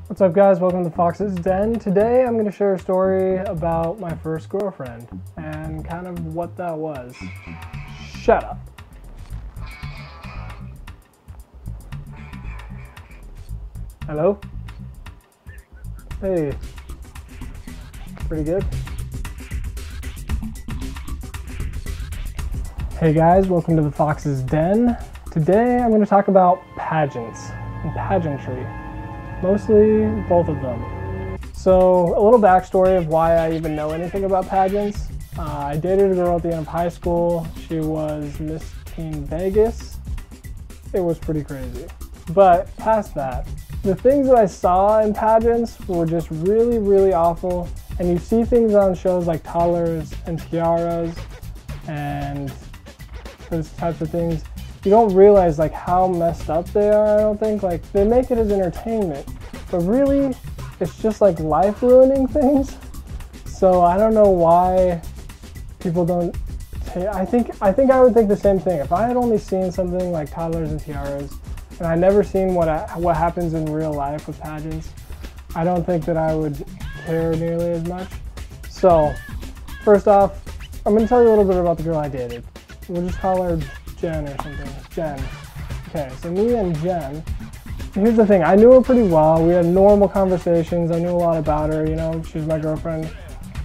What's up guys, welcome to Fox's Den. Today I'm going to share a story about my first girlfriend and kind of what that was. Shut up. Hello? Hey. Pretty good? Hey guys, welcome to the Fox's Den. Today I'm going to talk about pageants and pageantry. Mostly both of them. So a little backstory of why I even know anything about pageants. I dated a girl at the end of high school. She was Miss Teen Vegas. It was pretty crazy. But past that, the things that I saw in pageants were just really, really awful. And you see things on shows like Toddlers and Tiaras and those types of things. You don't realize like how messed up they are, I don't think. Like they make it as entertainment, but really it's just like life ruining things. So I don't know why people don't I think I would think the same thing. If I had only seen something like Toddlers and Tiaras and I never seen what happens in real life with pageants, I don't think that I would care nearly as much. So first off, I'm going to tell you a little bit about the girl I dated. We'll just call her Jen or something. Jen. Okay, so me and Jen, here's the thing, I knew her pretty well. We had normal conversations. I knew a lot about her, you know, she was my girlfriend.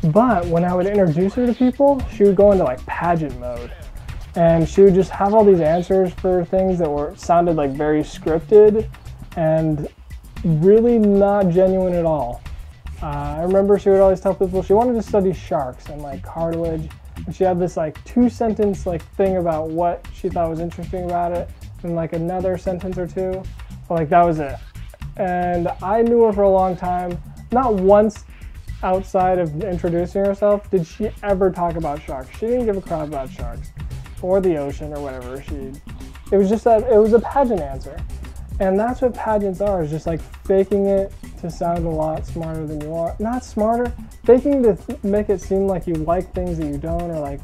But when I would introduce her to people, she would go into like pageant mode. And she would just have all these answers for things that sounded like very scripted and really not genuine at all. I remember she would always tell people she wanted to study sharks and like cartilage. And she had this like 2-sentence like thing about what she thought was interesting about it, and like another sentence or two, but like that was it. And I knew her for a long time. Not once outside of introducing herself did she ever talk about sharks. She didn't give a crap about sharks or the ocean or whatever. It was just that it was a pageant answer. And that's what pageants are, is just like faking it to sound a lot smarter than you are. Not smarter, faking to make it seem like you like things that you don't, or like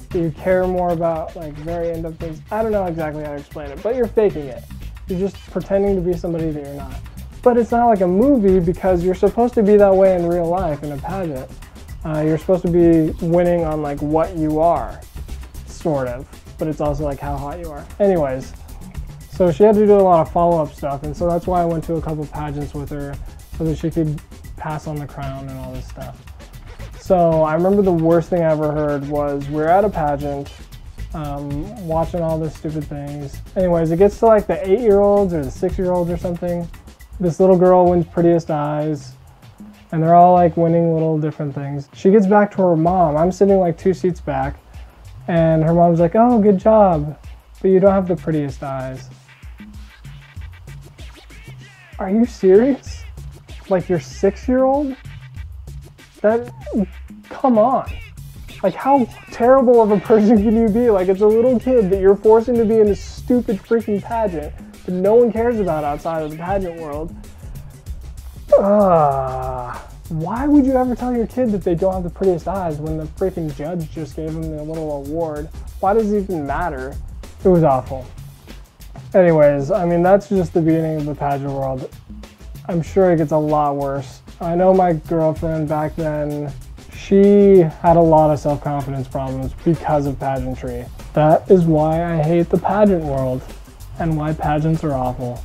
that you care more about like very in-depth things. I don't know exactly how to explain it, but you're faking it. You're just pretending to be somebody that you're not. But it's not like a movie, because you're supposed to be that way in real life in a pageant. You're supposed to be winning on like what you are, sort of, but it's also like how hot you are. Anyways. So she had to do a lot of follow-up stuff, and so that's why I went to a couple pageants with her, so that she could pass on the crown and all this stuff. So I remember the worst thing I ever heard was we were at a pageant, watching all these stupid things. Anyways, it gets to like the 8-year-olds or the 6-year-olds or something. This little girl wins prettiest eyes, and they're all like winning little different things. She gets back to her mom. I'm sitting like 2 seats back, and her mom's like, "Oh, good job, but you don't have the prettiest eyes." Are you serious? Like your 6-year-old? Come on. Like how terrible of a person can you be? Like it's a little kid that you're forcing to be in this stupid freaking pageant that no one cares about outside of the pageant world. Why would you ever tell your kid that they don't have the prettiest eyes when the freaking judge just gave them the little award? Why does it even matter? It was awful. Anyways, I mean, that's just the beginning of the pageant world. I'm sure it gets a lot worse. I know my girlfriend back then, she had a lot of self-confidence problems because of pageantry. That is why I hate the pageant world and why pageants are awful.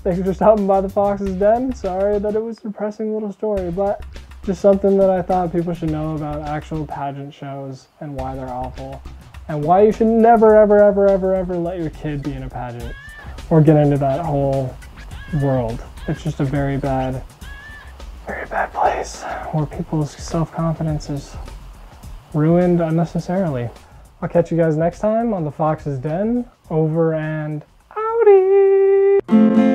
Thanks for stopping by the Fox's Den. Sorry that it was a depressing little story, but just something that I thought people should know about actual pageant shows and why they're awful. And why you should never, ever, ever, ever, ever let your kid be in a pageant or get into that whole world. It's just a very bad place where people's self-confidence is ruined unnecessarily. I'll catch you guys next time on the Fox's Den. Over and outie!